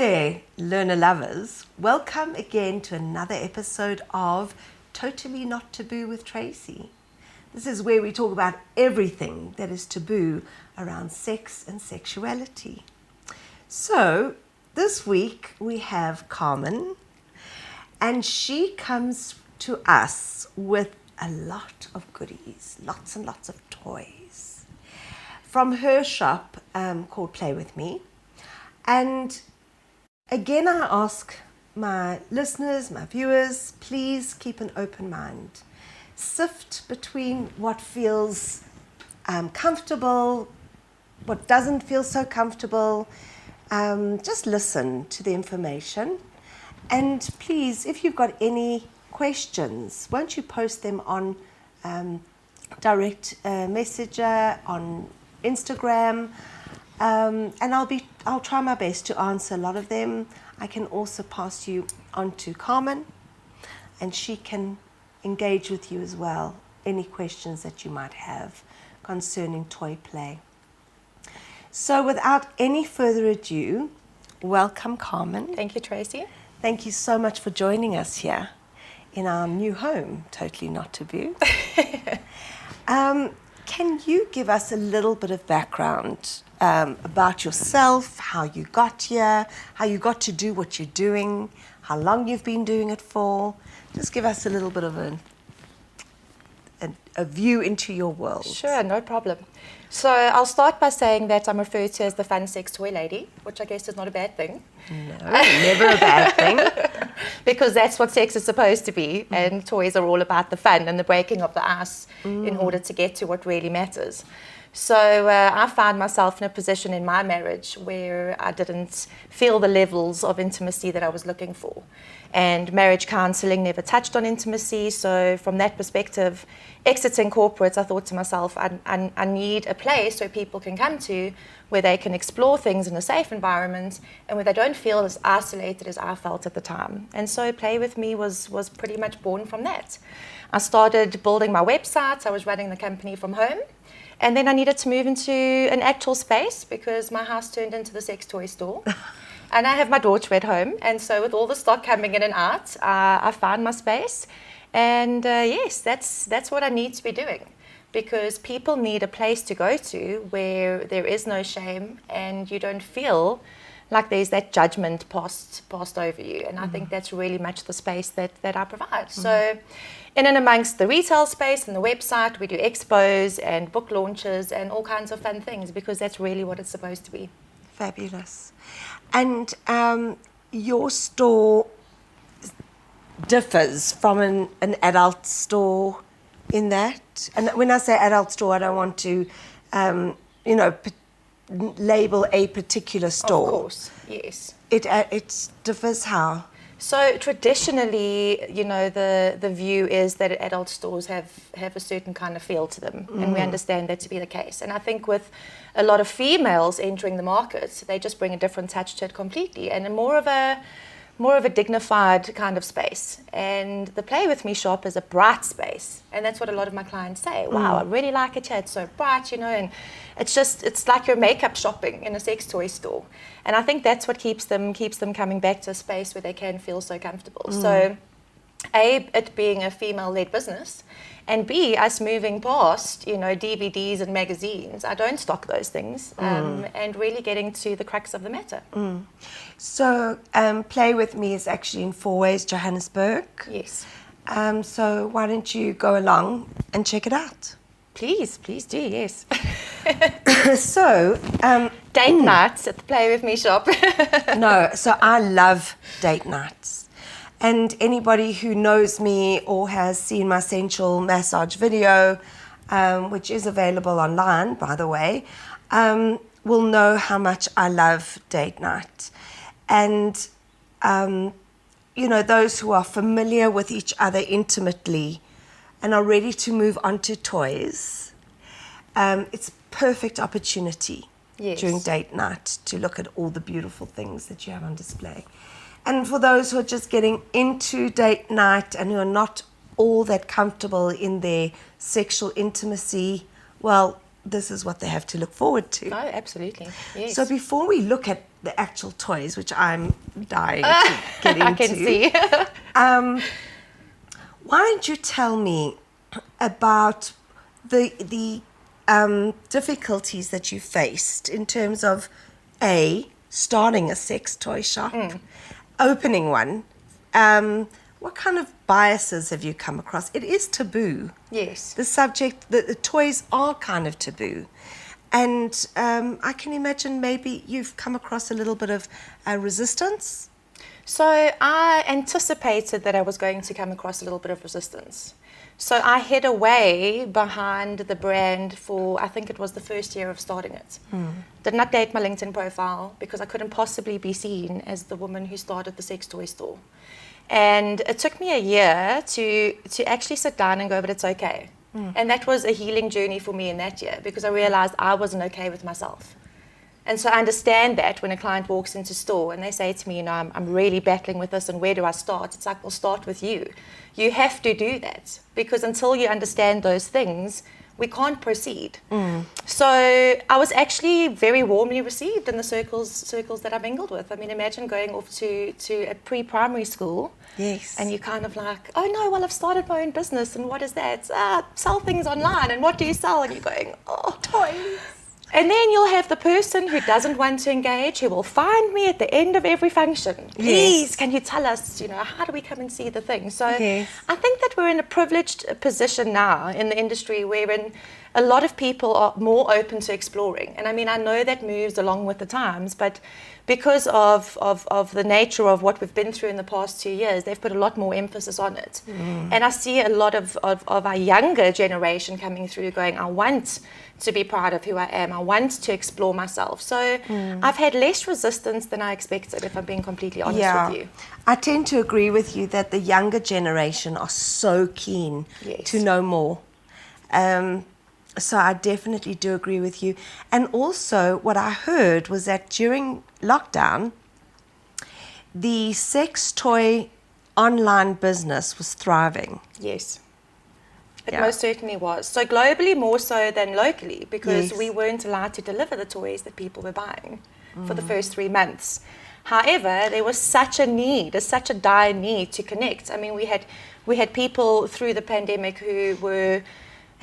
there, learner lovers. Welcome again to another episode of Totally Not Taboo with Tracy. This is where we talk about everything that is taboo around sex and sexuality. So, this week we have Carmen, and she comes to us with a lot of goodies, lots and lots of toys from her shop called Play With Me. And again, I ask my listeners, my viewers, please keep an open mind. Sift between what feels comfortable, what doesn't feel so comfortable. Just listen to the information. And please, if you've got any questions, won't you post them on direct messenger, on Instagram? And I'll try my best to answer a lot of them. I can also pass you on to Carmen, and she can engage with you as well. Any questions that you might have concerning toy play. So without any further ado, welcome Carmen. Thank you, Tracy. Thank you so much for joining us here in our new home, Totally Not Taboo. Can you give us a little bit of background about yourself, how you got here, how you got to do what you're doing, how long you've been doing it for? Just give us a little bit of a view into your world. Sure, no problem. So I'll start by saying that I'm referred to as the fun sex toy lady, which I guess is not a bad thing. No, never a bad thing. Because that's what sex is supposed to be, and toys are all about the fun and the breaking of the ice in order to get to what really matters. So I found myself in a position in my marriage where I didn't feel the levels of intimacy that I was looking for. And marriage counselling never touched on intimacy. So from that perspective, exiting corporate, I thought to myself, I need a place where people can come to where they can explore things in a safe environment and where they don't feel as isolated as I felt at the time. And so Play With Me was pretty much born from that. I started building my website. I was running the company from home. And then I needed to move into an actual space because my house turned into the sex toy store. And I have my daughter at home. And so with all the stock coming in and out, I found my space. And yes, that's what I need to be doing. Because people need a place to go to where there is no shame and you don't feel like there's that judgment passed over you. And I think that's really much the space that I provide. So in and amongst the retail space and the website, we do expos and book launches and all kinds of fun things because that's really what it's supposed to be. Fabulous. And your store differs from an adult store in that? And when I say adult store, I don't want to, label a particular store. Of course, yes. It differs how? So traditionally, the view is that adult stores have a certain kind of feel to them, and we understand that to be the case. And I think with a lot of females entering the market, they just bring a different touch to it completely, and more of a dignified kind of space. And the Play With Me shop is a bright space, and that's what a lot of my clients say. Wow, I really like it here. It's so bright, and it's like you're makeup shopping in a sex toy store. And I think that's what keeps them coming back to a space where they can feel so comfortable. So A, it being a female-led business, and B, us moving past, DVDs and magazines. I don't stock those things, and really getting to the crux of the matter. So Play With Me is actually in Four Ways, Johannesburg. Yes. So why don't you go along and check it out? Please do, yes. So date nights at the Play With Me shop. No, so I love date nights. And anybody who knows me or has seen my sensual massage video, which is available online, by the way, will know how much I love date night. And, those who are familiar with each other intimately and are ready to move on to toys, it's perfect opportunity during date night to look at all the beautiful things that you have on display. And for those who are just getting into date night and who are not all that comfortable in their sexual intimacy, well, this is what they have to look forward to. Oh, absolutely. Yes. So before we look at the actual toys, which I'm dying to get into. I can see. Why don't you tell me about the difficulties that you faced in terms of starting a sex toy shop, opening one. What kind of biases have you come across? It is taboo. Yes. The subject, the toys are kind of taboo. And I can imagine maybe you've come across a little bit of resistance. So I anticipated that I was going to come across a little bit of resistance. So I hid away behind the brand for, I think it was the first year of starting it. Did not date my LinkedIn profile because I couldn't possibly be seen as the woman who started the sex toy store. And it took me a year to actually sit down and go, but it's okay. And that was a healing journey for me in that year because I realized I wasn't okay with myself. And so I understand that when a client walks into store and they say to me, you know, I'm really battling with this and where do I start? It's like, well, start with you. You have to do that because until you understand those things, we can't proceed. So I was actually very warmly received in the circles that I mingled with. I mean, imagine going off to a pre-primary school. Yes. And you're kind of like, oh no, well, I've started my own business. And what is that? Sell things online. And what do you sell? And you're going, oh, toys. And then you'll have the person who doesn't want to engage, who will find me at the end of every function. Please, can you tell us, you know, how do we come and see the thing? So I think that we're in a privileged position now in the industry wherein a lot of people are more open to exploring. And I mean, I know that moves along with the times, but because of the nature of what we've been through in the past 2 years, they've put a lot more emphasis on it. And I see a lot of our younger generation coming through going, I want to be proud of who I am. I want to explore myself. So I've had less resistance than I expected, if I'm being completely honest with you. I tend to agree with you that the younger generation are so keen to know more. So I definitely do agree with you. And also what I heard was that during lockdown, the sex toy online business was thriving. Yes. It most certainly was. So globally more so than locally because we weren't allowed to deliver the toys that people were buying for the first 3 months. However, there was such a need, such a dire need to connect. I mean, we had people through the pandemic who were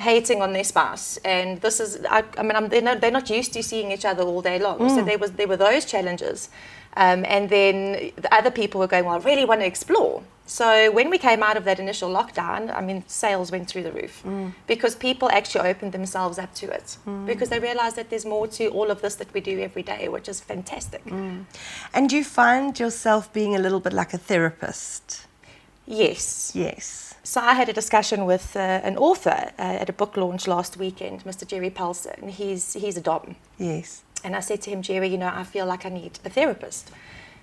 hating on their spouse, and this is, they're not used to seeing each other all day long. So there were those challenges. And then the other people were going, well, I really want to explore. So when we came out of that initial lockdown, I mean, sales went through the roof because people actually opened themselves up to it because they realized that there's more to all of this that we do every day, which is fantastic. And do you find yourself being a little bit like a therapist? Yes. Yes. So I had a discussion with an author at a book launch last weekend, Mr. Jerry Pelser, and he's a dom. Yes. And I said to him, Jerry, you know, I feel like I need a therapist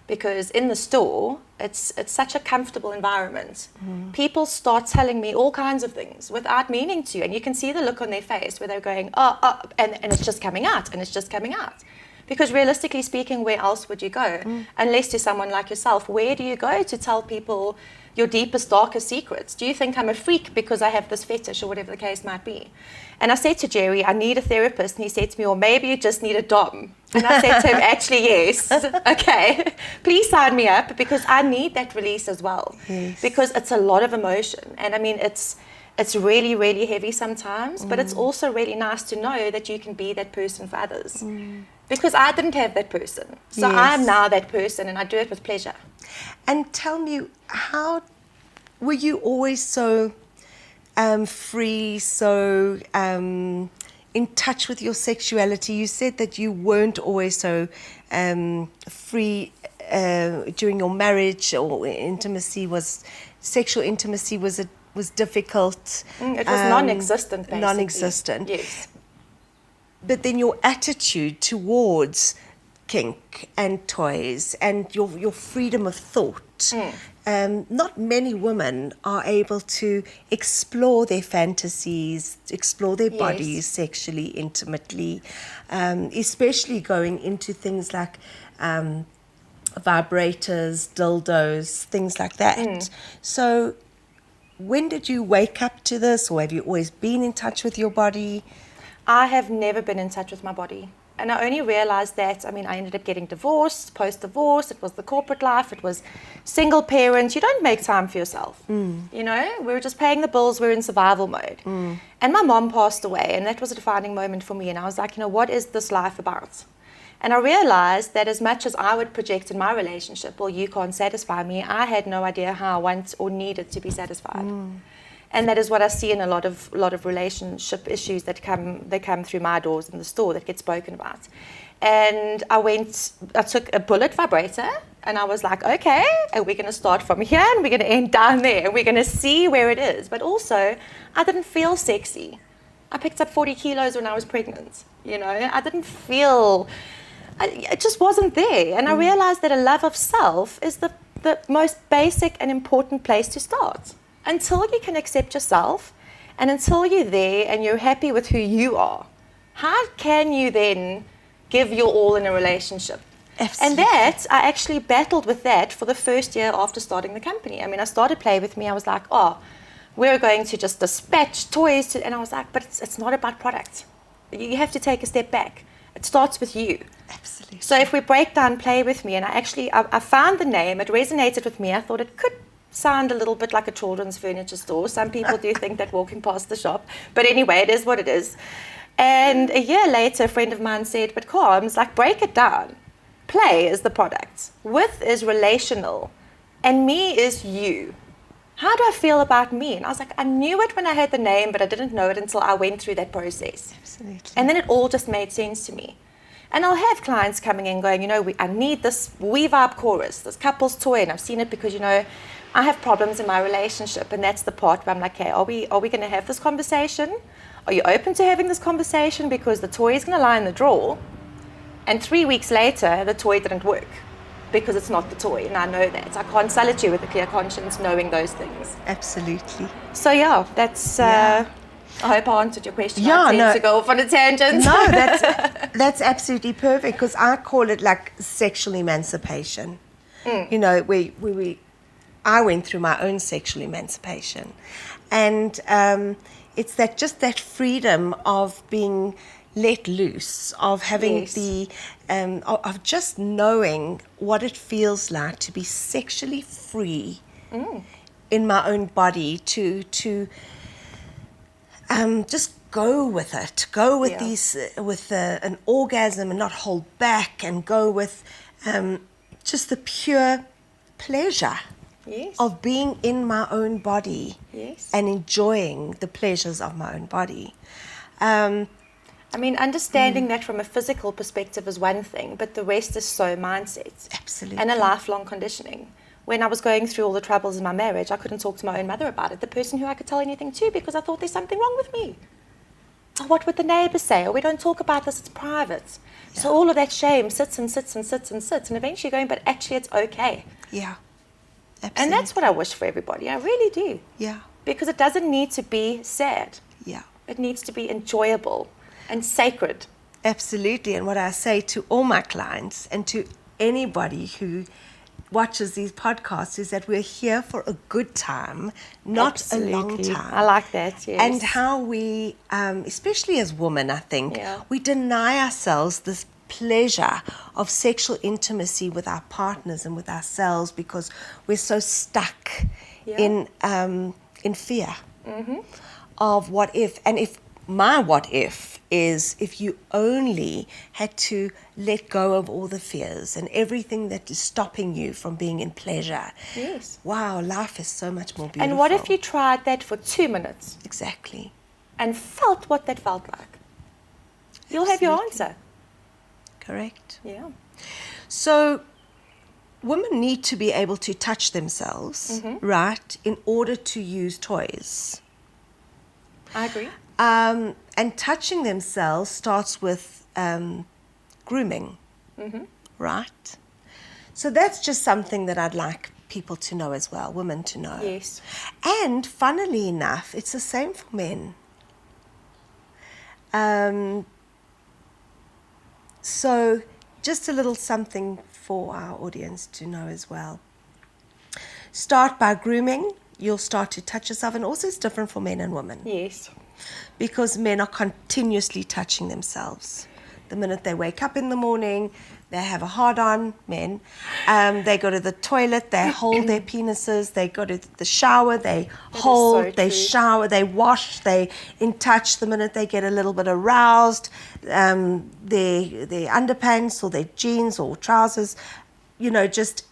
because in the store, it's such a comfortable environment. People start telling me all kinds of things without meaning to, and you can see the look on their face where they're going, and it's just coming out, and it's just coming out. Because realistically speaking, where else would you go? Unless to someone like yourself, where do you go to tell people your deepest, darkest secrets? Do you think I'm a freak because I have this fetish or whatever the case might be? And I said to Jerry, I need a therapist. And he said to me, or maybe you just need a dom. And I said to him, actually, yes. Okay, please sign me up because I need that release as well. Yes. Because it's a lot of emotion. And I mean, it's really, really heavy sometimes, but it's also really nice to know that you can be that person for others. Because I didn't have that person. So I'm now that person and I do it with pleasure. And tell me, how were you always so free, so in touch with your sexuality? You said that you weren't always so free during your marriage, or sexual intimacy was difficult. It was non-existent, basically. Non-existent. Yes. But then your attitude towards kink and toys and your freedom of thought. Not many women are able to explore their fantasies, explore their bodies sexually, intimately, especially going into things like vibrators, dildos, things like that. So when did you wake up to this, or have you always been in touch with your body? I have never been in touch with my body. And I only realized that, I mean, I ended up getting divorced, post-divorce. It was the corporate life. It was single parent. You don't make time for yourself. You know, we were just paying the bills. We were in survival mode. And my mom passed away, and that was a defining moment for me. And I was like, you know, what is this life about? And I realized that as much as I would project in my relationship, well, you can't satisfy me, I had no idea how I want or needed to be satisfied. And that is what I see in a lot of relationship issues that come through my doors in the store that get spoken about. And I took a bullet vibrator, and I was like, okay, and we're going to start from here, and we're going to end down there, and we're going to see where it is. But also, I didn't feel sexy. I picked up 40 kilos when I was pregnant. You know, I didn't feel, it just wasn't there. And I realized that a love of self is the most basic and important place to start. Until you can accept yourself, and until you're there and you're happy with who you are, how can you then give your all in a relationship? Absolutely. And that, I actually battled with that for the first year after starting the company. I mean, I started Play With Me. I was like, oh, we're going to just dispatch toys to, and I was like, but it's not about products. You have to take a step back. It starts with you. Absolutely. So if we break down Play With Me, and I found the name, it resonated with me. I thought it could sound a little bit like a children's furniture store. Some people do think that walking past the shop. But anyway, it is what it is. And a year later, a friend of mine said, but Carmen's like, break it down. Play is the product. With is relational. And me is you. How do I feel about me? And I was like, I knew it when I heard the name, but I didn't know it until I went through that process. Absolutely. And then it all just made sense to me. And I'll have clients coming in going, you know, I need this We Vibe chorus, this couple's toy. And I've seen it because, you know, I have problems in my relationship. And that's the part where I'm like, hey, are we going to have this conversation? Are you open to having this conversation? Because the toy is going to lie in the drawer. And 3 weeks later, the toy didn't work because it's not the toy. And I know that. I can't sell it to you with a clear conscience knowing those things. Absolutely. So, yeah, that's... I hope I answered your question. Yeah, I tend to go off on a tangent. No, that's absolutely perfect, because I call it like sexual emancipation. You know, I went through my own sexual emancipation, and it's that freedom of being let loose, of having of just knowing what it feels like to be sexually free in my own body, to just go with it, go with an orgasm and not hold back, and go with just the pure pleasure of being in my own body and enjoying the pleasures of my own body. I mean, understanding that from a physical perspective is one thing, but the rest is so mindset. Absolutely. And a lifelong conditioning. When I was going through all the troubles in my marriage, I couldn't talk to my own mother about it, the person who I could tell anything to, because I thought there's something wrong with me. Oh, what would the neighbors say? Or we don't talk about this, it's private. Yeah. So all of that shame sits and sits and sits and sits, and eventually going, but actually it's okay. Yeah, absolutely. And that's what I wish for everybody. I really do. Yeah. Because it doesn't need to be sad. Yeah. It needs to be enjoyable and sacred. Absolutely. And what I say to all my clients and to anybody who watches these podcasts is that we're here for a good time, not a long time. I like that, yes. And how we, especially as women, I think, we deny ourselves this pleasure of sexual intimacy with our partners and with ourselves because we're so stuck in fear of what if. And if my what if is if you only had to let go of all the fears and everything that is stopping you from being in pleasure. Yes. Wow, life is so much more beautiful. And what if you tried that for 2 minutes? Exactly. And felt what that felt like? You'll have your answer. Correct. Yeah. So women need to be able to touch themselves, right, in order to use toys. I agree. And touching themselves starts with grooming, right? So that's just something that I'd like people to know as well, women to know. Yes. And funnily enough, it's the same for men. So just a little something for our audience to know as well. Start by grooming. You'll start to touch yourself, and also it's different for men and women. Yes. Because men are continuously touching themselves. the minute they wake up in the morning, they have a hard-on, men. They go to the toilet, they hold their penises. They go to the shower, they hold, they shower, they wash, they in touch the minute they get a little bit aroused. Their underpants or their jeans or trousers, just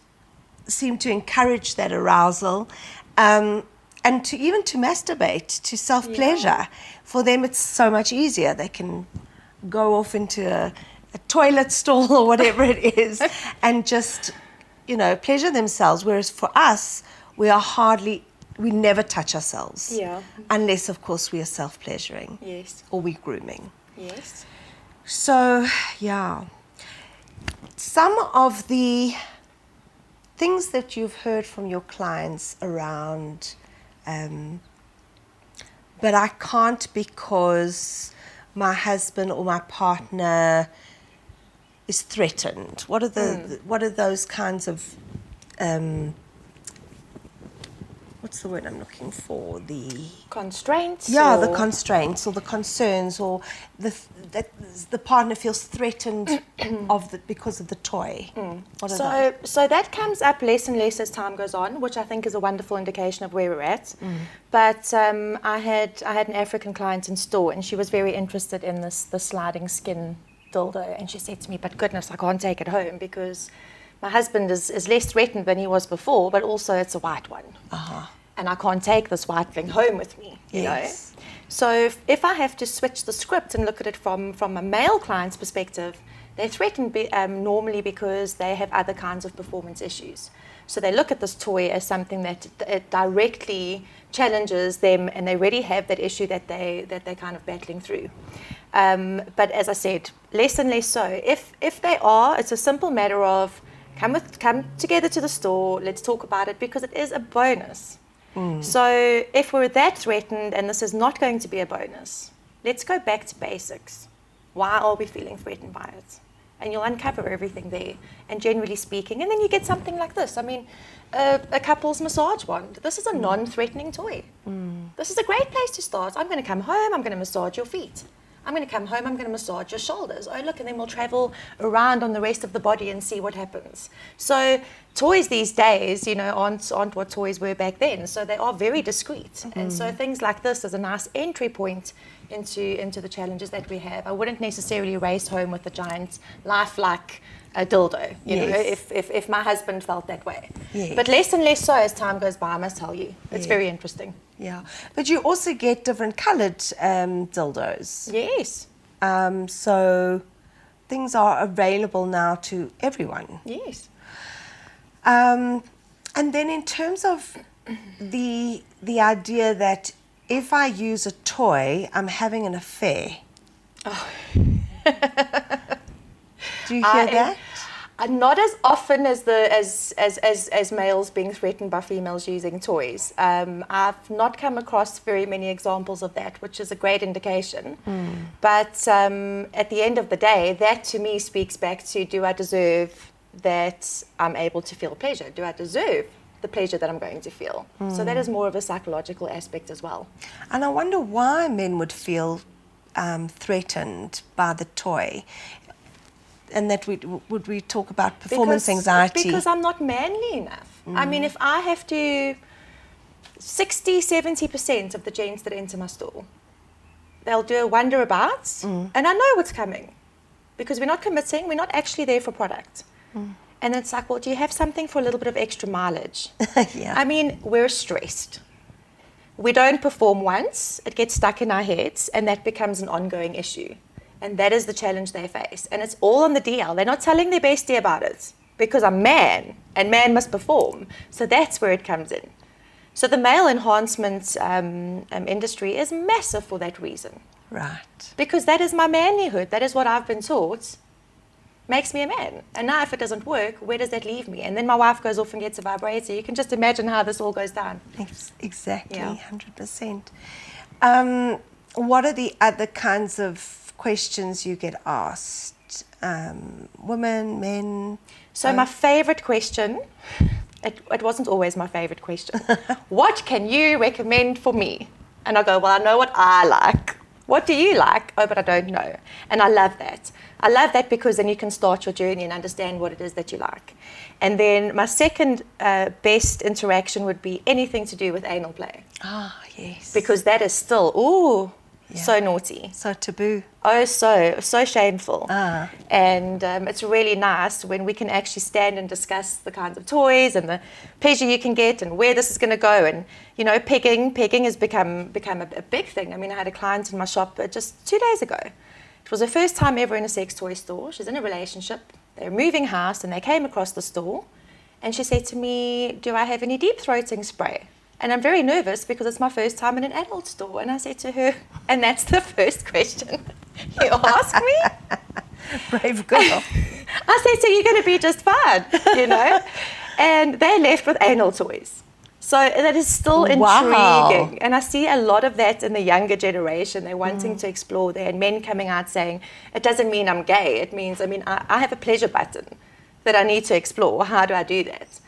seem to encourage that arousal. And even to masturbate, to self-pleasure. Yeah. For them, it's so much easier. They can go off into a toilet stall or whatever it is and just, pleasure themselves. Whereas for us, we never touch ourselves. Yeah. Unless, of course, we are self-pleasuring. Yes. Or we're grooming. Yes. So, yeah. Some of the things that you've heard from your clients around, but I can't because my husband or my partner is threatened. What are those kinds of what's the word I'm looking for? The constraints. Yeah, the constraints or the concerns, or the partner feels threatened because of the toy. So that comes up less and less as time goes on, which I think is a wonderful indication of where we're at. But I had an African client in store, and she was very interested in the sliding skin dildo, and she said to me, "But goodness, I can't take it home because my husband is less threatened than he was before, but also it's a white one. And I can't take this white thing home with me, you know." So if I have to switch the script and look at it from a male client's perspective, they're threatened normally because they have other kinds of performance issues. So they look at this toy as something that it directly challenges them, and they already have that issue that they're kind of battling through. But as I said, less and less so. If they are, it's a simple matter of come together to the store, let's talk about it, because it is a bonus. So if we're that threatened and this is not going to be a bonus, let's go back to basics. Why are we feeling threatened by it? And you'll uncover everything there. And generally speaking, and then you get something like this. I mean, a couple's massage wand. This is a non-threatening toy. This is a great place to start. I'm going to come home, I'm going to massage your feet. I'm going to come home, I'm going to massage your shoulders. Oh, look, and then we'll travel around on the rest of the body and see what happens. So toys these days, aren't what toys were back then. So they are very discreet. And so things like this is a nice entry point into the challenges that we have. I wouldn't necessarily race home with a giant lifelike dildo, you know, if my husband felt that way. But less and less so as time goes by, I must tell you. It's very interesting. Yeah, but you also get different coloured dildos. Yes. So things are available now to everyone. Yes. And then in terms of the idea that if I use a toy, I'm having an affair. Oh. Do you hear that? Not as often as males being threatened by females using toys. I've not come across very many examples of that, which is a great indication. But at the end of the day, that to me speaks back to, do I deserve that I'm able to feel pleasure? Do I deserve the pleasure that I'm going to feel? So that is more of a psychological aspect as well. And I wonder why men would feel threatened by the toy. And that would we talk about performance anxiety? Because I'm not manly enough. I mean, if I have to, 60-70% of the gents that enter my store, they'll do a wonder about, and I know what's coming, because we're not committing, we're not actually there for product. And it's like, well, do you have something for a little bit of extra mileage? I mean, we're stressed. We don't perform once, it gets stuck in our heads, and that becomes an ongoing issue. And that is the challenge they face. And it's all on the DL. They're not telling their bestie about it because I'm man and man must perform. So that's where it comes in. So the male enhancement industry is massive for that reason. Right. Because that is my manlyhood. That is what I've been taught. Makes me a man. And now if it doesn't work, where does that leave me? And then my wife goes off and gets a vibrator. You can just imagine how this all goes down. Exactly, 100%. What are the other kinds of questions you get asked? Women, men? So my favorite question, it wasn't always my favorite question. What can you recommend for me? And I go, well, I know what I like. What do you like? Oh, but I don't know. And I love that. I love that because then you can start your journey and understand what it is that you like. And then my second best interaction would be anything to do with anal play. Ah, yes. Because that is still, so naughty. So taboo. Oh, so shameful. Ah. And it's really nice when we can actually stand and discuss the kinds of toys and the pleasure you can get and where this is going to go. And, you know, pegging has become a big thing. I mean, I had a client in my shop just 2 days ago. It was her first time ever in a sex toy store. She's in a relationship. They're moving house and they came across the store. And she said to me, do I have any deep throating spray? And I'm very nervous because it's my first time in an adult store. And I said to her, and that's the first question you ask me? Brave girl. I said, so you're going to be just fine, you know? And they're left with anal toys. So that is still intriguing. Wow. And I see a lot of that in the younger generation. They're wanting to explore there. And men coming out saying, it doesn't mean I'm gay. It means, I have a pleasure button that I need to explore. How do I do that?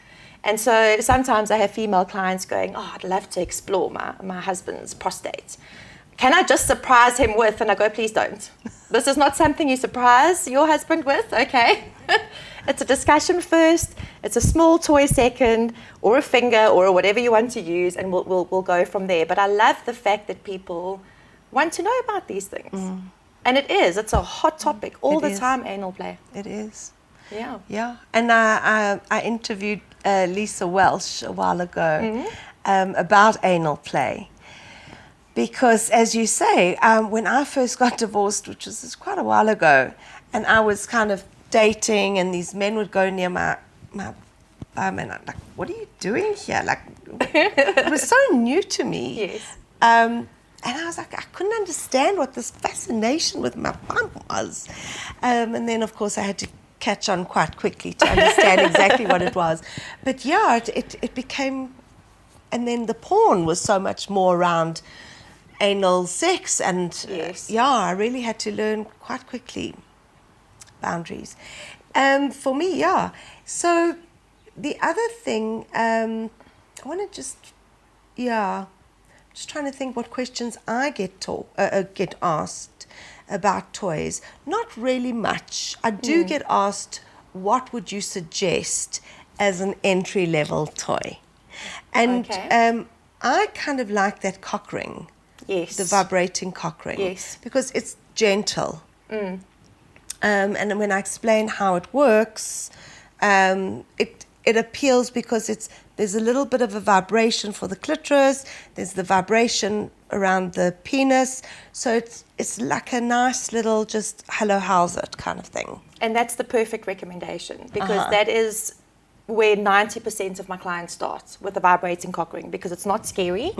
And so sometimes I have female clients going, oh, I'd love to explore my husband's prostate. Can I just surprise him with? And I go, please don't. This is not something you surprise your husband with, okay? It's a discussion first, it's a small toy second, or a finger, or whatever you want to use, and we'll go from there. But I love the fact that people want to know about these things. And it's a hot topic all the time, anal play. It is. Yeah. Yeah. And I interviewed Lisa Welsh a while ago about anal play. Because, as you say, when I first got divorced, which was quite a while ago, and I was kind of dating, and these men would go near my and I'm like, what are you doing here? Like, it was so new to me. Yes. And I was like, I couldn't understand what this fascination with my bum was. And then, of course, I had to catch on quite quickly to understand exactly what it was. But yeah, it became, and then the porn was so much more around anal sex, and yes. I really had to learn quite quickly boundaries. For me, so the other thing, I want to just trying to think what questions I get asked about toys. Not really much. I do get asked, what would you suggest as an entry-level toy? And I kind of like that cock ring. Yes. The vibrating cock ring. Yes. Because it's gentle. And when I explain how it works, it appeals because there's a little bit of a vibration for the clitoris, there's the vibration around the penis, so it's like a nice little just hello, how's it kind of thing. And that's the perfect recommendation, because that is where 90% of my clients start, with the vibrating cock ring, because it's not scary.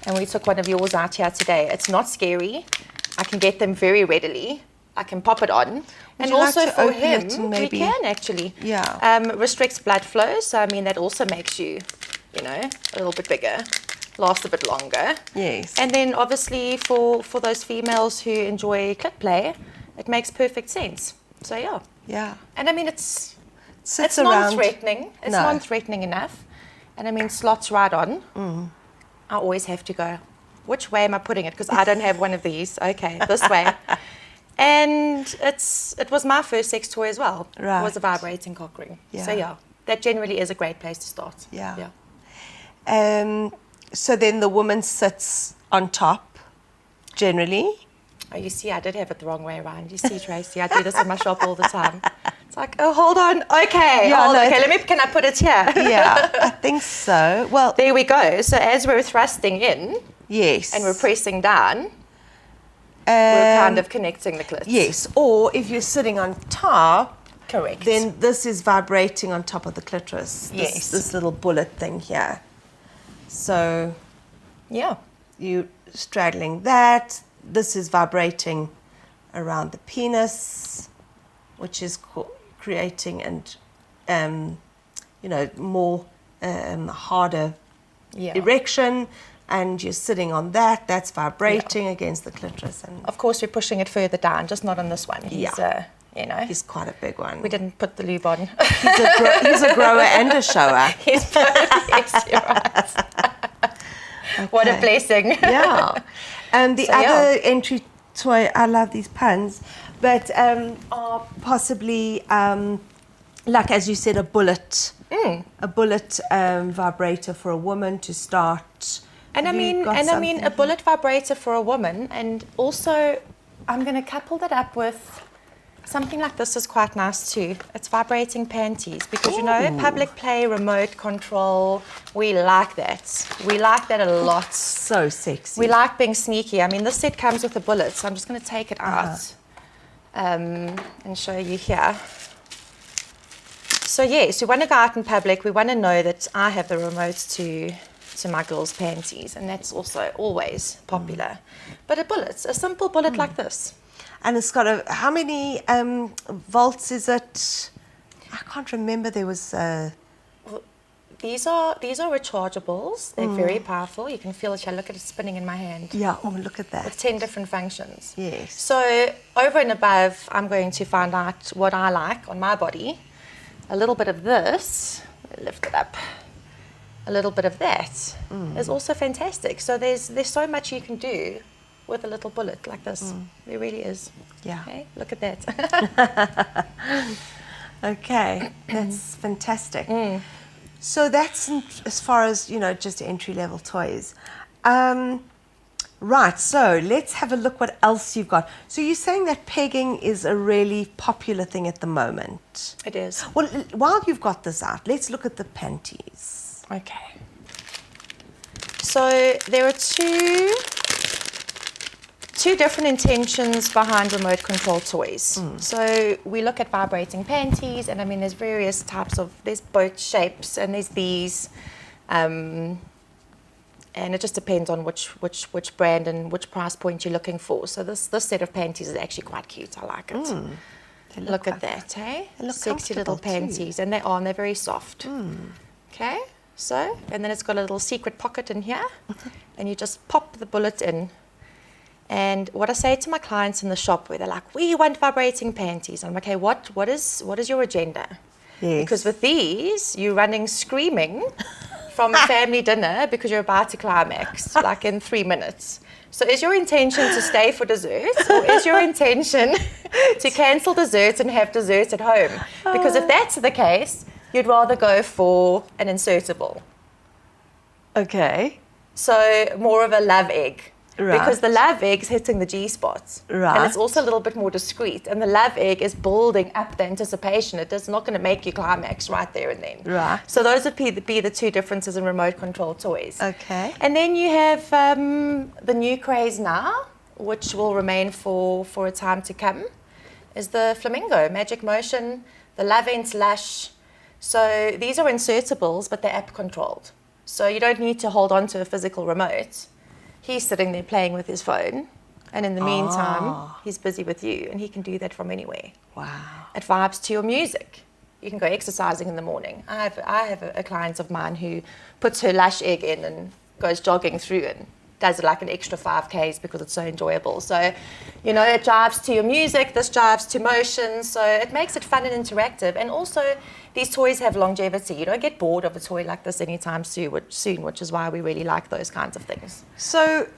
And we took one of yours out here today. It's not scary. I can get them very readily. I can pop it on. And also for him, we can actually. Yeah. Restricts blood flow. So, that also makes you, a little bit bigger, last a bit longer. Yes. And then obviously for those females who enjoy clit play, it makes perfect sense. So, yeah. Yeah. And it's Sits non-threatening. It's No. non-threatening enough. And slots right on. I always have to go, which way am I putting it? Because I don't have one of these. Okay, this way. And it was my first sex toy as well. Right. It was a vibrating cock ring. Yeah. So that generally is a great place to start. Yeah. So then the woman sits on top, generally. Oh, you see, I did have it the wrong way around. You see, Tracy, I do this in my shop all the time. It's like, oh, hold on. Okay, can I put it here? Yeah, I think so. Well, there we go. So as we're thrusting in, yes, and we're pressing down, we're kind of connecting the clit. Yes, or if you're sitting on top, correct, then this is vibrating on top of the clitoris. Yes. This little bullet thing here. So, you straddling that. This is vibrating around the penis, which is creating and more harder erection. And you're sitting on that. That's vibrating against the clitoris. And of course, we're pushing it further down, just not on this one. He's quite a big one. We didn't put the lube on. He's a grower and a shower. Yes, you're right. Okay. What a blessing. Yeah. And the So, other entry toy, I love these puns, but are possibly, like as you said, a bullet vibrator for a woman to start. And I mean, a bullet vibrator for a woman, and also I'm going to couple that up with something like this is quite nice too. It's vibrating panties because, you know, public play, remote control, we like that. We like that a lot. So sexy. We like being sneaky. I mean, this set comes with a bullet, so I'm just going to take it out and show you here. So yes, we want to go out in public. We want to know that I have the remote to my girls' panties, and that's also always popular. But a simple bullet like this. And it's got how many volts is it? I can't remember. There was. These are rechargeables. They're very powerful. You can feel it. Look at it spinning in my hand. Yeah. Oh, look at that. With 10 different functions. Yes. So over and above, I'm going to find out what I like on my body. A little bit of this. Lift it up. A little bit of that is also fantastic. So there's so much you can do with a little bullet like this. There really is. Yeah. Okay, look at that. Okay, that's fantastic. So that's as far as, you know, just entry-level toys. Right, so let's have a look what else you've got. So you're saying that pegging is a really popular thing at the moment. It is. Well, while you've got this out, let's look at the panties. Okay. So there are two different intentions behind remote control toys. So we look at vibrating panties, and I mean there's various types of, there's both shapes and there's these, and it just depends on which brand and which price point you're looking for. So this set of panties is actually quite cute. I like it. Look at that, hey? They look sexy little panties, and they're very soft. Okay, so, and then it's got a little secret pocket in here, and you just pop the bullet in. And what I say to my clients in the shop, where they're like, we want vibrating panties, I'm like, okay, what is your agenda? Yes. Because with these, you're running screaming from family dinner because you're about to climax, like in 3 minutes. So is your intention to stay for dessert, or is your intention to cancel dessert and have dessert at home? Because if that's the case, you'd rather go for an insertable. Okay. So more of a love egg. Right. Because the love egg's hitting the G-spots. Right. And it's also a little bit more discreet. And the love egg is building up the anticipation. It is not going to make you climax right there and then. Right. So those would be the two differences in remote control toys. Okay. And then you have the new craze now, which will remain for a time to come, is the flamingo, magic motion, the love ent lash. So these are insertables, but they're app controlled. So you don't need to hold on to a physical remote. He's sitting there playing with his phone, and in the meantime, he's busy with you, and he can do that from anywhere. Wow. It vibes to your music. You can go exercising in the morning. I have a client of mine who puts her lash egg in and goes jogging through and does like an extra 5Ks because it's so enjoyable. So, you know, it jives to your music, this jives to motion, so it makes it fun and interactive. And also, these toys have longevity. You don't get bored of a toy like this anytime soon, which is why we really like those kinds of things. So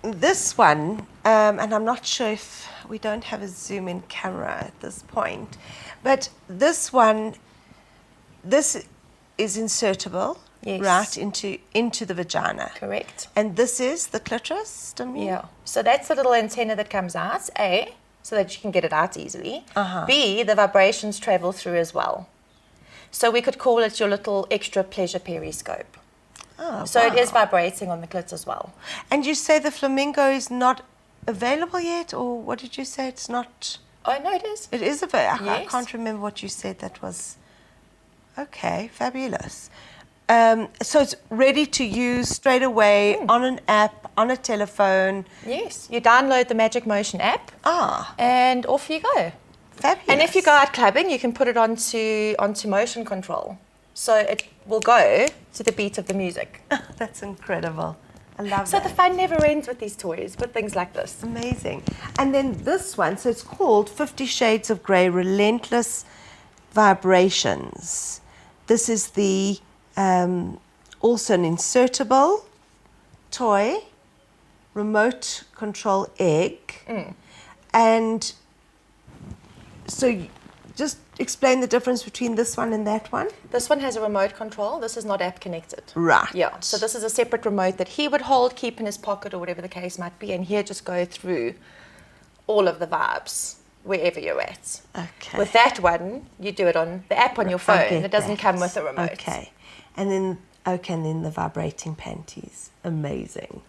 this one, and I'm not sure if we don't have a zoom in camera at this point, but this one, this is insertable. Yes. Right into the vagina. Correct. And this is the clitoris stimulator? Yeah. So that's the little antenna that comes out, A, so that you can get it out easily. B, the vibrations travel through as well. So we could call it your little extra pleasure periscope. Oh, so wow. it is vibrating on the clit as well. And you say the flamingo is not available yet, or what did you say? It's not... Oh, no, it is. It is available. I Yes. can't remember what you said that was. Okay, fabulous. So it's ready to use straight away on an app, on a telephone. Yes. You download the Magic Motion app and off you go. Fabulous. And if you go out clubbing, you can put it onto motion control. So it will go to the beat of the music. That's incredible. I love So that. the fun never ends with these toys, with things like this. Amazing. And then this one, so it's called 50 Shades of Grey Relentless Vibrations. This is the also an insertable toy. remote control egg. And so just explain the difference between this one and that one. This one has a remote control. This is not app connected. Right. Yeah. So this is a separate remote that he would hold, keep in his pocket or whatever the case might be, and he'll just go through all of the vibes wherever you're at. Okay. With that one, you do it on the app on your phone. It doesn't come with a remote. Okay. And then the vibrating panties. Amazing.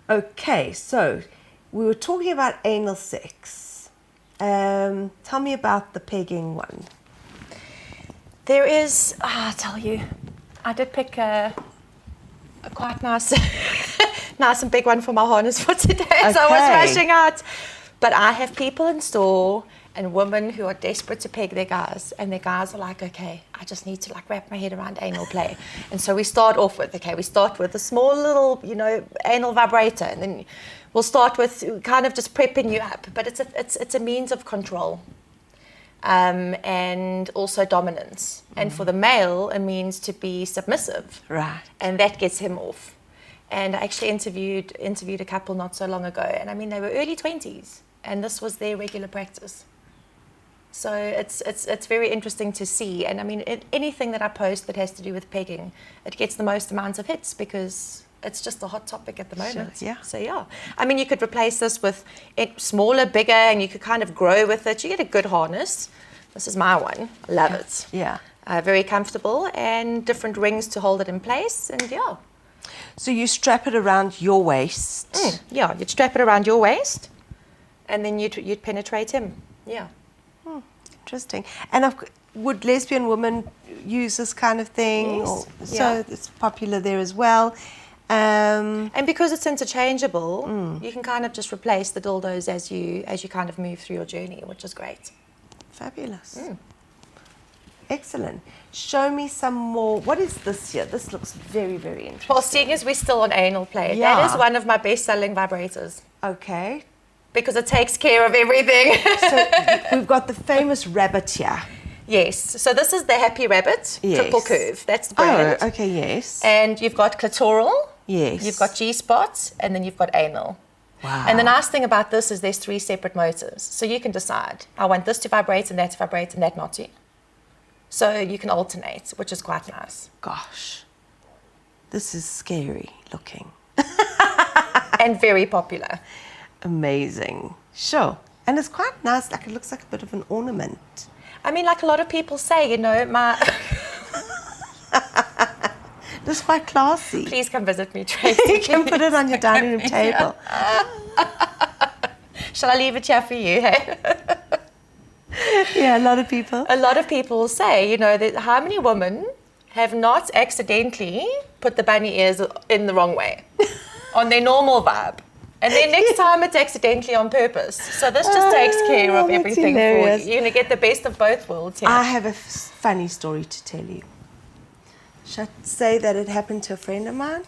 Okay, so we were talking about anal sex. Tell me about the pegging one. There is, I'll tell you, I did pick a quite nice and big one for my harness for today, so I was rushing out. But I have people in store and women who are desperate to peg their guys, and their guys are like, okay, I just need to like wrap my head around anal play. And so we start with a small little, anal vibrator, and then we'll start with kind of just prepping you up. But it's a means of control. And also dominance. And for the male, it means to be submissive. Right. And that gets him off. And I actually interviewed a couple not so long ago, and I mean, they were early 20s, and this was their regular practice. So it's very interesting to see. And I mean, anything that I post that has to do with pegging, it gets the most amount of hits because it's just a hot topic at the moment. Sure, yeah. So yeah, I mean, you could replace this with it smaller, bigger, and you could kind of grow with it. You get a good harness. This is my one. I love it. Yeah. Very comfortable, and different rings to hold it in place. And yeah. So you strap it around your waist. Yeah, you'd strap it around your waist, and then you'd penetrate him. Yeah. Interesting. And would lesbian women use this kind of thing? Yes. So it's popular there as well. And because it's interchangeable, you can kind of just replace the dildos as you kind of move through your journey, which is great. Fabulous. Excellent. Show me some more. What is this here? This looks very, very interesting. Well, seeing as we're still on anal play, Yeah. that is one of my best-selling vibrators. Okay. Because it takes care of everything. So we've got the famous rabbit here. Yes. So this is the Happy Rabbit triple curve. That's the brand. Oh, okay, yes. And you've got clitoral. Yes. You've got G-spots, and then you've got anal. Wow. And the nice thing about this is there's 3 separate motors. So you can decide, I want this to vibrate and that to vibrate and that not to. So you can alternate, which is quite nice. Gosh, this is scary looking. And very popular. Amazing. Sure. And it's quite nice, like it looks like a bit of an ornament. I mean, like a lot of people say, my... This is quite classy. Please come visit me, Tracy. You can put it on your dining room table. Shall I leave it here for you, hey? Yeah, a lot of people. A lot of people say, that how many women have not accidentally put the bunny ears in the wrong way on their normal vibe. And then next time it's accidentally on purpose. So this just takes care of everything for you. You're going to get the best of both worlds here. I have a funny story to tell you. Should I say that it happened to a friend of mine?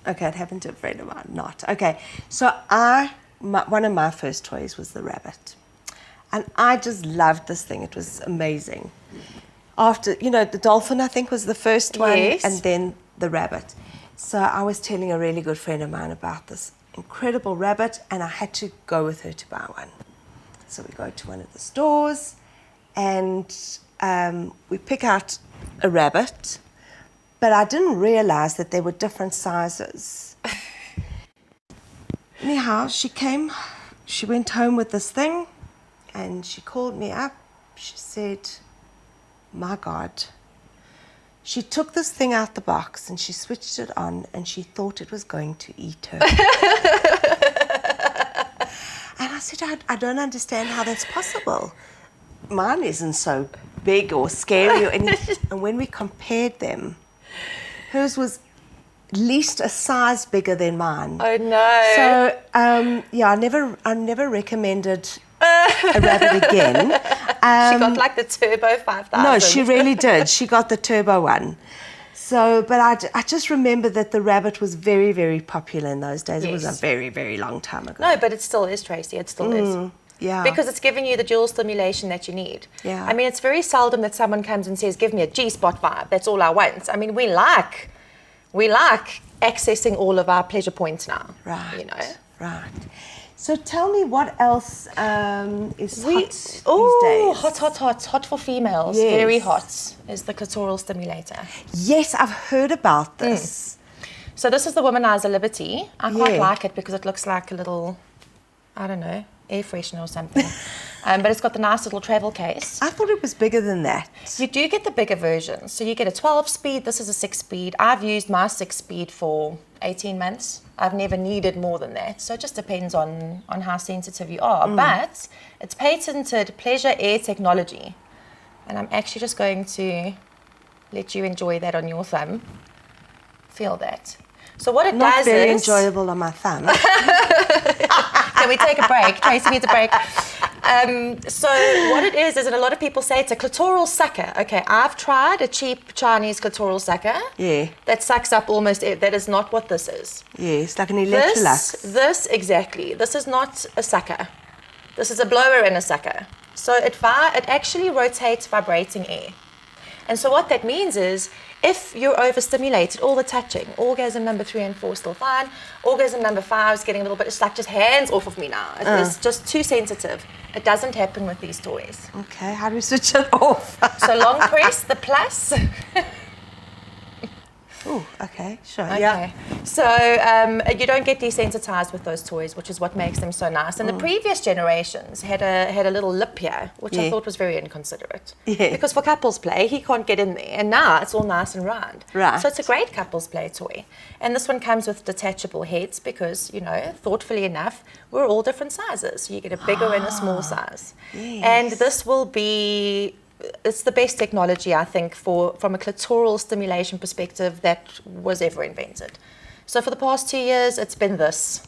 Okay, it happened to a friend of mine. Not. Okay, so one of my first toys was the rabbit. And I just loved this thing. It was amazing. After, the dolphin, I think, was the first one. Yes. And then the rabbit. So I was telling a really good friend of mine about this incredible rabbit, and I had to go with her to buy one. So we go to one of the stores, and we pick out a rabbit, but I didn't realize that there were different sizes. Anyhow, she went home with this thing, and she called me up. She said, my God. She took this thing out the box and she switched it on, and she thought it was going to eat her. And I said, I don't understand how that's possible. Mine isn't so big or scary or anything. And when we compared them, hers was at least a size bigger than mine. Oh no. So I never recommended a rabbit again. She got like the Turbo 5000. No, she really did. She got the turbo one. So, but I just remember that the rabbit was very, very popular in those days. Yes. It was a very, very long time ago. No, but it still is, Tracy. It still is. Yeah. Because it's giving you the dual stimulation that you need. Yeah. I mean, it's very seldom that someone comes and says, give me a G-spot vibe. That's all I want. I mean, we like accessing all of our pleasure points now. Right. Right. So tell me what else is hot these days? Hot for females. Yes. Very hot is the Clitoral Stimulator. Yes, I've heard about this. So this is the Womanizer Liberty. I quite Yeah. like it because it looks like a little, I don't know, air freshener or something. But it's got the nice little travel case. I thought it was bigger than that. You do get the bigger version. So you get a 12-speed. This is a 6-speed. I've used my 6-speed for 18 months. I've never needed more than that. So it just depends on how sensitive you are. But it's patented pleasure air technology. And I'm actually just going to let you enjoy that on your thumb. Feel that. So what it Not does very is... enjoyable on my thumb. Can we take a break? Tracy needs a break. So what it is, and a lot of people say it's a clitoral sucker. Okay, I've tried a cheap Chinese clitoral sucker. Yeah. That sucks up almost air. That is not what this is. Yes, like an Electrolux. This exactly. This is not a sucker. This is a blower and a sucker. So it actually rotates vibrating air. And so what that means is, if you're overstimulated, all the touching, orgasm number 3 and 4 still fine, orgasm number 5 is getting a little bit, it's like just hands off of me now. It's just too sensitive. It doesn't happen with these toys. Okay, how do we switch it off? So long press the plus. Oh, okay, sure. Okay. Yeah. So you don't get desensitized with those toys, which is what makes them so nice. And the previous generations had a little lip here, which I thought was very inconsiderate. Yeah. Because for couples play, he can't get in there. And now it's all nice and round. Right. So it's a great couples play toy. And this one comes with detachable heads because, thoughtfully enough, we're all different sizes. So you get a bigger and a small size. Yes. And this will be... It's the best technology, I think, from a clitoral stimulation perspective that was ever invented. So for the past 2 years, it's been this.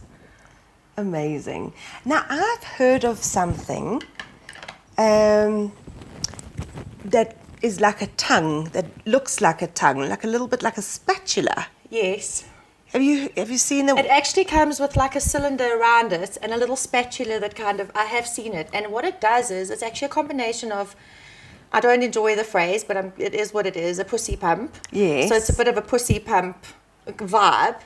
Amazing. Now, I've heard of something that is like a tongue, that looks like a tongue, like a little bit like a spatula. Yes. Have you seen the... It actually comes with like a cylinder around it and a little spatula that I have seen it. And what it does is, it's actually a combination of, I don't enjoy the phrase, but it is what it is, a pussy pump. Yes. So it's a bit of a pussy pump vibe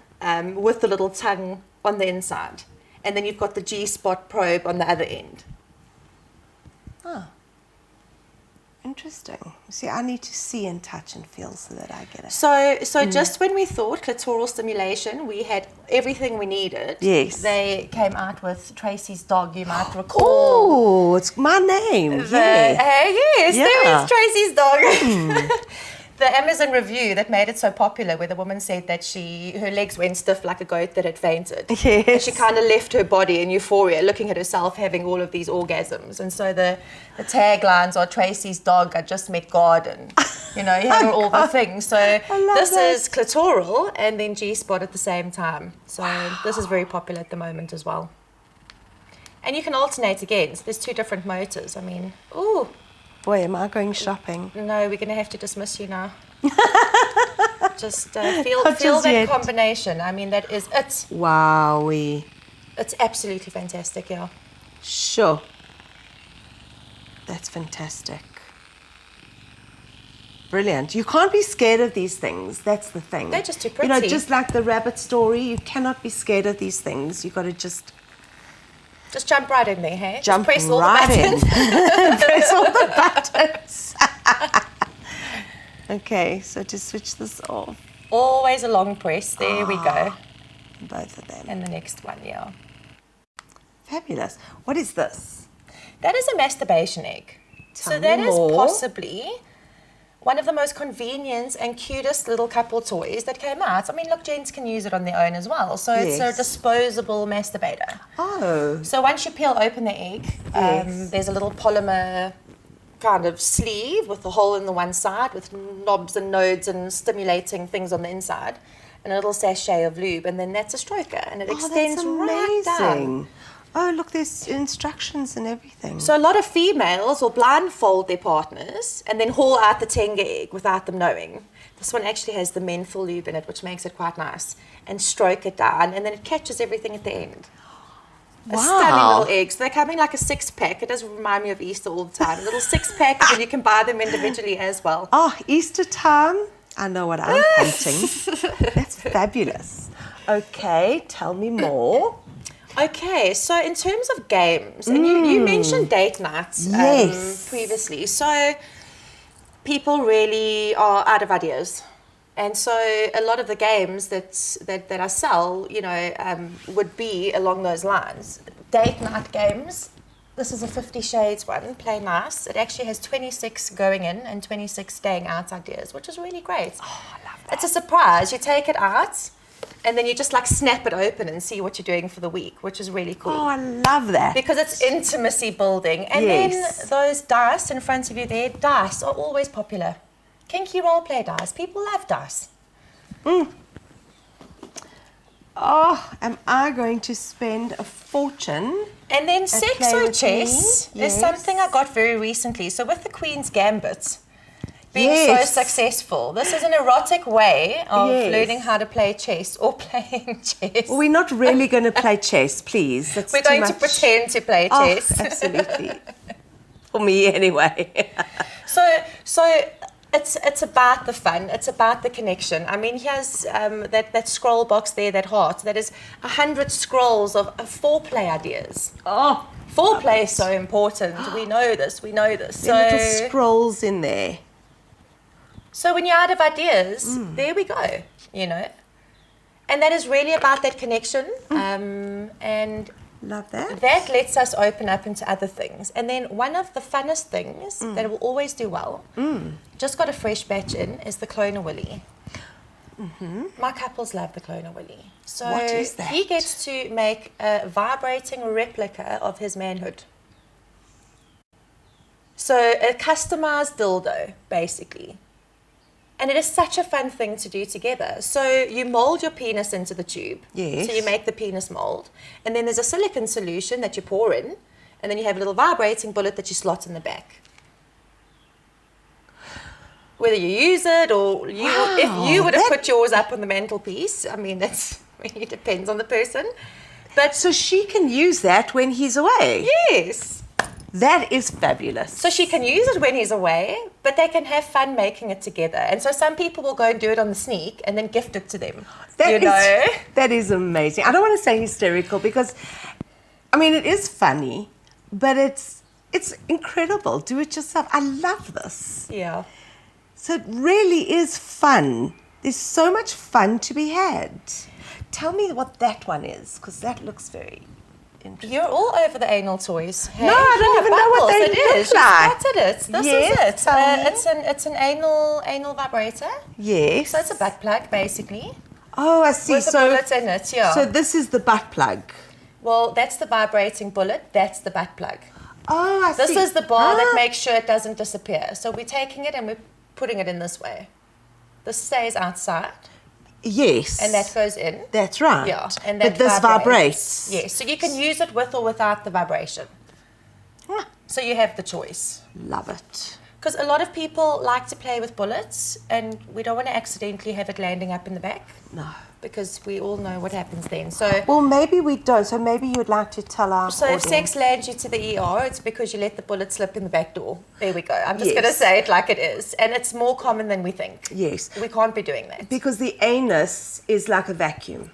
with the little tongue on the inside. And then you've got the G-spot probe on the other end. Oh. Interesting. See, I need to see and touch and feel so that I get it. So just when we thought clitoral stimulation, we had everything we needed. Yes. They came out with Tracy's dog, you might recall. Oh, it's my name. Yes, Yeah. there is Tracy's dog. The Amazon review that made it so popular, where the woman said that her legs went stiff like a goat that had fainted. Yes. And she kind of left her body in euphoria, looking at herself having all of these orgasms. And so the taglines are Tracy's dog, I just met God, and having all the things. So this is clitoral and then G-spot at the same time. So this is very popular at the moment as well. And you can alternate again. So there's 2 different motors. I mean, ooh. Boy, am I going shopping. No, we're going to have to dismiss you now. Just feel that combination. I mean, that is it. Wowee. It's absolutely fantastic, yeah. Sure. That's fantastic. Brilliant. You can't be scared of these things. That's the thing. They're just too pretty. Just like the rabbit story, you cannot be scared of these things. You got to just jump right in there, hey? Jump just press all right the buttons. in. Press all the buttons. Okay, so to switch this off. Always a long press. There we go. Both of them. And the next one, yeah. Fabulous. What is this? That is a masturbation egg. Tell that me is more. possibly one of the most convenient and cutest little couple toys that came out. I mean, look, gents can use it on their own as well. So it's a disposable masturbator. Oh. So once you peel open the egg, there's a little polymer kind of sleeve with a hole in the one side with knobs and nodes and stimulating things on the inside, and a little sachet of lube, and then that's a stroker, and it extends right down. Oh, look, there's instructions and everything. So a lot of females will blindfold their partners and then haul out the Tenga egg without them knowing. This one actually has the menthol lube in it, which makes it quite nice, and stroke it down, and then it catches everything at the end. Wow. A stunning little egg. So they come in like a 6-pack. It does remind me of Easter all the time. A little 6-pack, and you can buy them individually as well. Oh, Easter time. I know what I'm hunting. That's fabulous. Okay, tell me more. Okay, so in terms of games, and you mentioned date nights Yes. previously, so people really are out of ideas. And so a lot of the games that I sell, would be along those lines. Date night games. This is a 50 Shades one, Play Nice. It actually has 26 going in and 26 staying out ideas, which is really great. Oh, I love that. It's a surprise. You take it out, and then you just like snap it open and see what you're doing for the week, which is really cool. Oh, I love that. Because it's intimacy building. And Yes. then those dice in front of you there, dice are always popular. Kinky role play dice. People love dice. Oh, am I going to spend a fortune? And then play sexo with chess me? is Yes. something I got very recently. So with the Queen's Gambit being Yes. so successful, this is an erotic way of Yes. learning how to play chess or playing chess. Well, we're not really going to play chess, please. That's We're too going to much. pretend to play Oh, chess. absolutely. For me, anyway. So it's about the fun. It's about the connection. I mean, here's that scroll box there, that heart. That is 100 scrolls of foreplay ideas. Oh, Foreplay is so important. We know this. the little scrolls in there. So when you're out of ideas, there we go, And that is really about that connection. And Love that. that lets us open up into other things. And then one of the funnest things that will always do well, just got a fresh batch in, is the Cloner Willy. My couples love the Cloner Willy. So What is that? he gets to make a vibrating replica of his manhood. So a customized dildo, basically. And it is such a fun thing to do together. So you mold your penis into the tube. Yes. So you make the penis mold. And then there's a silicone solution that you pour in. And then you have a little vibrating bullet that you slot in the back. Whether you use it or if you would have put yours up on the mantelpiece, I mean, that's really depends on the person. But So she can use that when he's away. yes. That is fabulous. So she can use it when he's away, but they can have fun making it together. And so some people will go and do it on the sneak and then gift it to them. That is amazing. I don't want to say hysterical because, I mean, it is funny, but it's incredible. Do it yourself. I love this. Yeah. So it really is fun. There's so much fun to be had. Tell me what that one is, because that looks very interesting. You're all over the anal toys. Hey? No, I don't Yeah, even know what bubbles, they it look is. like. You spotted it. This Yes, is tell me. it. It's an anal vibrator. Yes. So it's a butt plug, basically. Oh, I see. With a bullet in it, yeah. So this is the butt plug. Well, that's the vibrating bullet. That's the butt plug. Oh, I This see. is the bar that Ah. makes sure it doesn't disappear. So we're taking it and we're putting it in this way. This stays outside Yes. and that goes in. That's right. Yeah, and but that this vibrates. Yes, so you can use it with or without the vibration. Ah, So you have the choice. love it. Because a lot of people like to play with bullets, and we don't want to accidentally have it landing up in the back. No. Because we all know what happens then. So, Well, maybe we don't. So maybe you would like to tell our so if audience. sex lands you to the ER, it's because you let the bullet slip in the back door. There we go. I'm just Yes. going to say it like it is. And it's more common than we think. Yes. We can't be doing that. Because the anus is like a vacuum.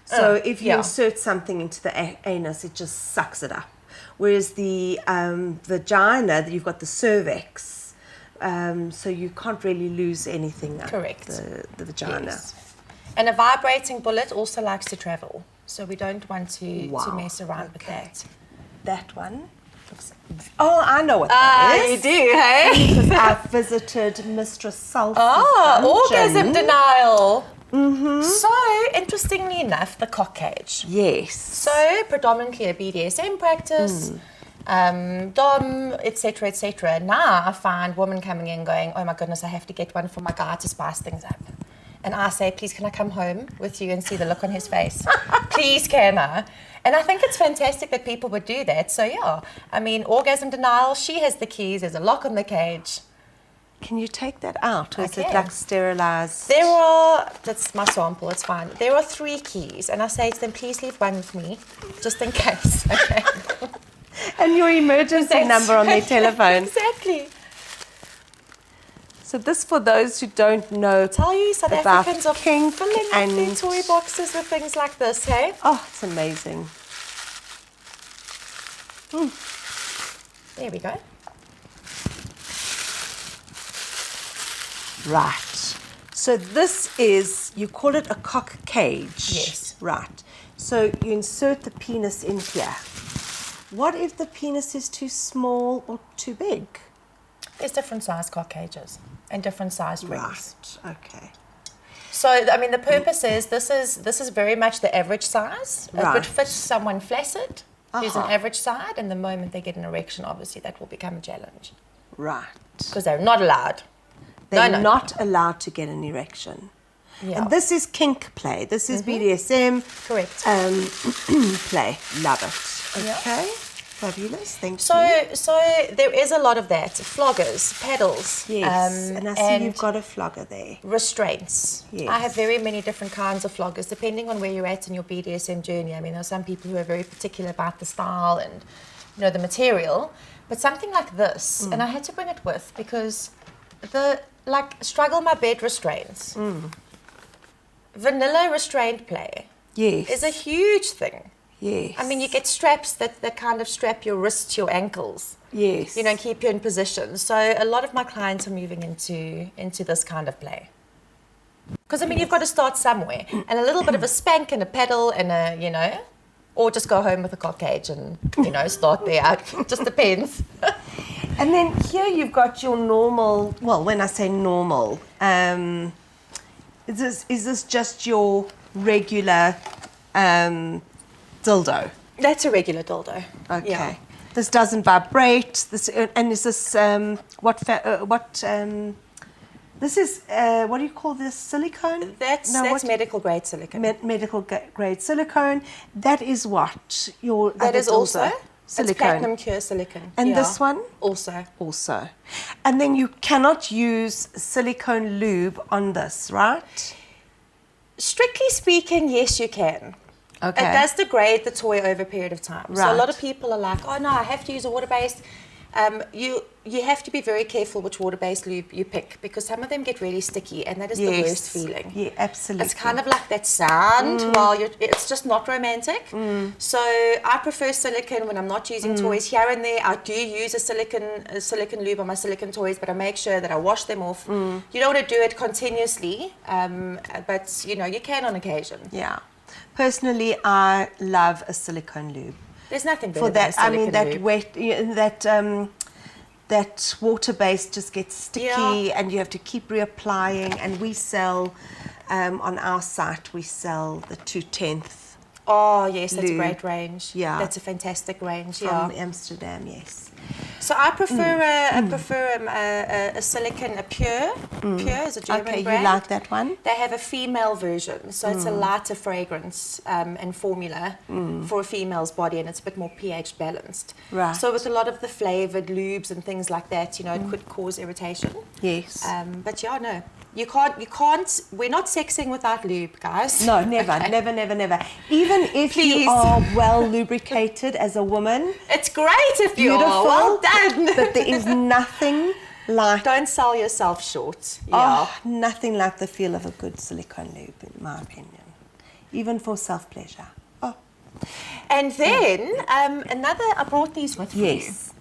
So if you yeah. insert something into the anus, it just sucks it up. Whereas the vagina, you've got the cervix, so you can't really lose anything up Correct. the vagina. Yes. And a vibrating bullet also likes to travel. So we don't want to Wow. mess around with that. That one looks... Oh, I know what that is. You do, hey? Because I've visited Mistress Sulphur's Orgasm dungeon. denial. Mm-hmm. So, interestingly enough, the cock cage. Yes. So, predominantly a BDSM practice, dom, etc., etc. Now I find women coming in going, oh my goodness, I have to get one for my guy to spice things up. And I say, please, can I come home with you and see the look on his face? Please, can I? And I think it's fantastic that people would do that. So, yeah, I mean, orgasm denial, she has the keys. There's a lock on the cage. Can you take that out? Or is it can. like sterilized? There are, that's my sample, it's fine. There are 3 keys. And I say to them, please leave one with me, just in case. Okay. And your emergency number on their telephone. Exactly. So this, for those who don't know, Tell you, South about Africans are kink filling up their and- toy boxes with things like this, hey? oh, it's amazing. There we go. Right. So this is, you call it a cock cage. Yes. Right. So you insert the penis in here. What if the penis is too small or too big? There's different size cock cages and different size rings. Right. Okay. So, I mean, the purpose is this is very much the average size. It Right. would fit someone flaccid, who's an Uh-huh. average side, and the moment they get an erection, obviously, that will become a challenge. Right. Because they're not allowed. They're No. not allowed to get an erection. Yeah. And this is kink play. This is BDSM Correct. play. Love it. Yeah. Okay. Fabulous. Thank So, you. so there is a lot of that. Floggers, paddles. Yes. And I see you've got a flogger there. Restraints. Yes. I have very many different kinds of floggers, depending on where you're at in your BDSM journey. I mean, there are some people who are very particular about the style and, the material. But something like this, and I had to bring it with because struggle my bed restraints. Vanilla restraint play Yes. is a huge thing. Yes. I mean, you get straps that kind of strap your wrists to your ankles. Yes. And keep you in position. So a lot of my clients are moving into this kind of play. Because, I mean, you've got to start somewhere. And a little bit of a spank and a pedal and or just go home with a cock cage and, start there. It just depends. And then here you've got your normal, well, when I say normal, is this just your regular dildo? That's a regular dildo. Okay. Yeah. This doesn't vibrate. This and is this this is what do you call this, silicone? That's medical grade silicone. Medical grade silicone. That is what your That other is also dildo? It's platinum cure silicone. And Yeah. this one? Also. And then you cannot use silicone lube on this, right? Strictly speaking, yes, you can. Okay. It does degrade the toy over a period of time. So a Right. lot of people are like, oh no, I have to use a water-based. You have to be very careful which water-based lube you pick because some of them get really sticky and that is the worst feeling. Yeah, absolutely. It's kind of like that sound while it's just not romantic. So I prefer silicone when I'm not using toys. Here and there, I do use a silicone lube on my silicone toys, but I make sure that I wash them off. You don't want to do it continuously, but you can on occasion. Yeah. Personally, I love a silicone lube. There's nothing better For than a that, I mean, silicone that lube. that water base just gets sticky and you have to keep reapplying. And we sell, on our site, we sell the 2/10 Oh, yes, that's a lube. great range. Yeah. That's a fantastic range, from Amsterdam, yes. So I prefer a silicone, a Pure. Pure is a German Okay, brand. you like that one? They have a female version, so it's a lighter fragrance and formula for a female's body, and it's a bit more pH balanced. Right. So with a lot of the flavored lubes and things like that, it could cause irritation. Yes. But yeah, no, you can't. We're not sexing without lube, guys. No, never, Okay. never. Even if Please. you are well lubricated as a woman, It's great if you beautiful, are. Well done. but there is nothing like Don't sell yourself short. Yeah. Oh, nothing like the feel of a good silicone lube, in my opinion. Even for self-pleasure. Oh, And then I brought these with me. yes.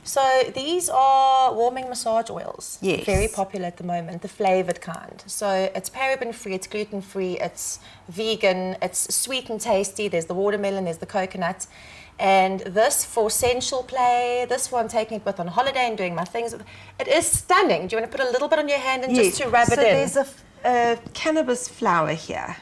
So these are warming massage oils. Yes. Very popular at the moment, the flavored kind. So it's paraben free, it's gluten free, it's vegan, it's sweet and tasty. There's the watermelon, there's the coconut. And this for sensual play, this one I'm taking it with on holiday and doing my things. It is stunning. Do you want to put a little bit on your hand and just to rub it in? So there's a cannabis flower here.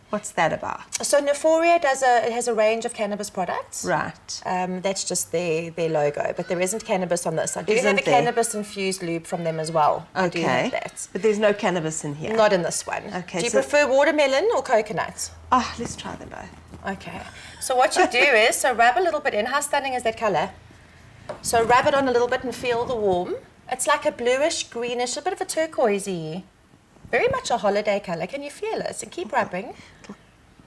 What's that about? So Neuphoria has a range of cannabis products. Right. That's just their logo, but there isn't cannabis on this. I do have Isn't a there? cannabis-infused lube from them as well. I do have that. But there's no cannabis in here. Not in this one. Okay, Do you so- prefer watermelon or coconut? Oh, let's try them both. Okay. So what you do is, rub a little bit in. How stunning is that colour? So rub it on a little bit and feel the warm. It's like a bluish, greenish, a bit of a turquoisey. Very much a holiday colour. Can you feel it? And keep rubbing.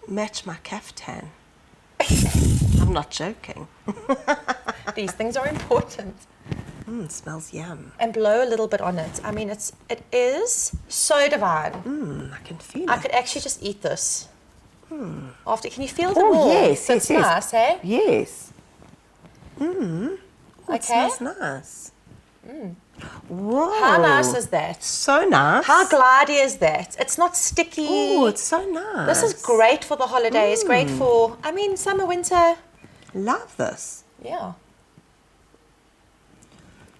Match my caftan. I'm not joking. These things are important. Smells yum. And blow a little bit on it. I mean, it is so divine. I can feel I it. could actually just eat this. After, can you feel the Oh, warmth? yes, It's yes. nice, hey? Yes. Oh, it Okay. smells nice. Whoa. How nice is that? So nice. How glidey is that? It's not sticky. Oh, it's so nice. This is great for the holidays. Great for, summer, winter. Love this. Yeah.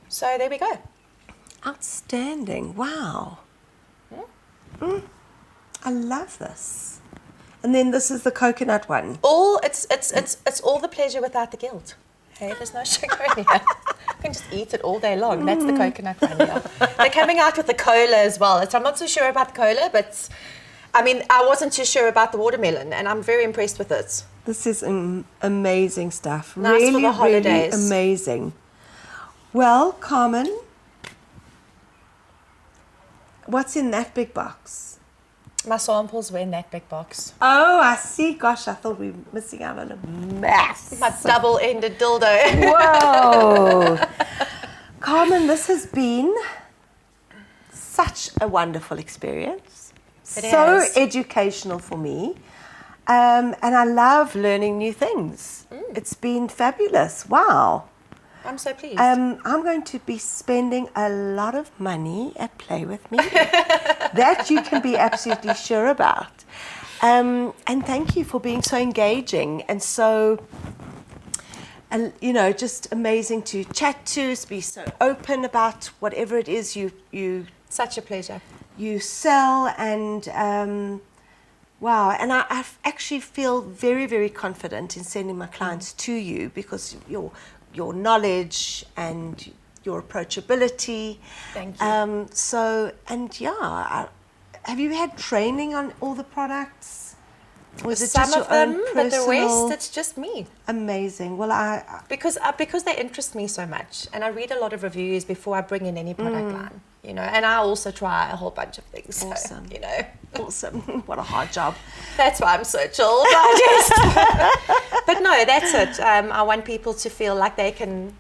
So there we go. Outstanding. Wow. I love this. And then this is the coconut one. It's all the pleasure without the guilt. Hey, there's no sugar in here. You can just eat it all day long. That's the coconut one. Yeah. They're coming out with the cola as well. I'm not so sure about the cola, but I wasn't too sure about the watermelon, and I'm very impressed with it. This is amazing stuff. Nice really, for the holidays. Really amazing. Well, Carmen, what's in that big box? My samples were in that big box. Oh, I see. Gosh, I thought we were missing out on a mass. My double-ended dildo. Whoa. Carmen, this has been such a wonderful experience. It so is. educational for me. And I love learning new things. It's been fabulous. Wow. I'm so pleased. I'm going to be spending a lot of money at Play With Me. That you can be absolutely sure about. And thank you for being so engaging and so, just amazing to chat to, be so open about whatever it is you Such a pleasure. you sell. And wow, and I actually feel very, very confident in sending my clients to you because your knowledge and your approachability. Thank you. Have you had training on all the products? Or is it Some just of your own them, but the personal? rest, it's just me. Amazing. Well, Because they interest me so much, and I read a lot of reviews before I bring in any product line, and I also try a whole bunch of things. Awesome. So, awesome. What a hard job. that's why I'm so chill. But no, that's it. I want people to feel like they can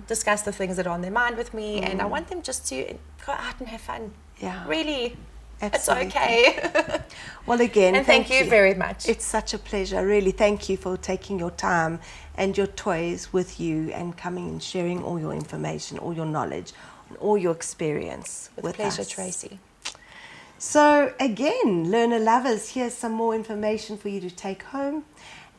discuss the things that are on their mind with me, and I want them just to go out and have fun. Yeah. Really. Absolutely. It's okay. Well, again, And thank you very much. It's such a pleasure. Really, thank you for taking your time and your toys with you and coming and sharing all your information, all your knowledge, and all your experience with pleasure, us. Tracy. So again, learner lovers, here's some more information for you to take home.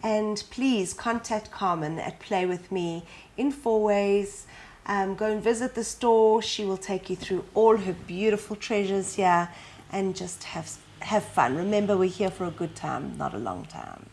And please contact Carmen at Play With Me in 4 ways. Go and visit the store. She will take you through all her beautiful treasures here and just have fun. Remember, we're here for a good time, not a long time.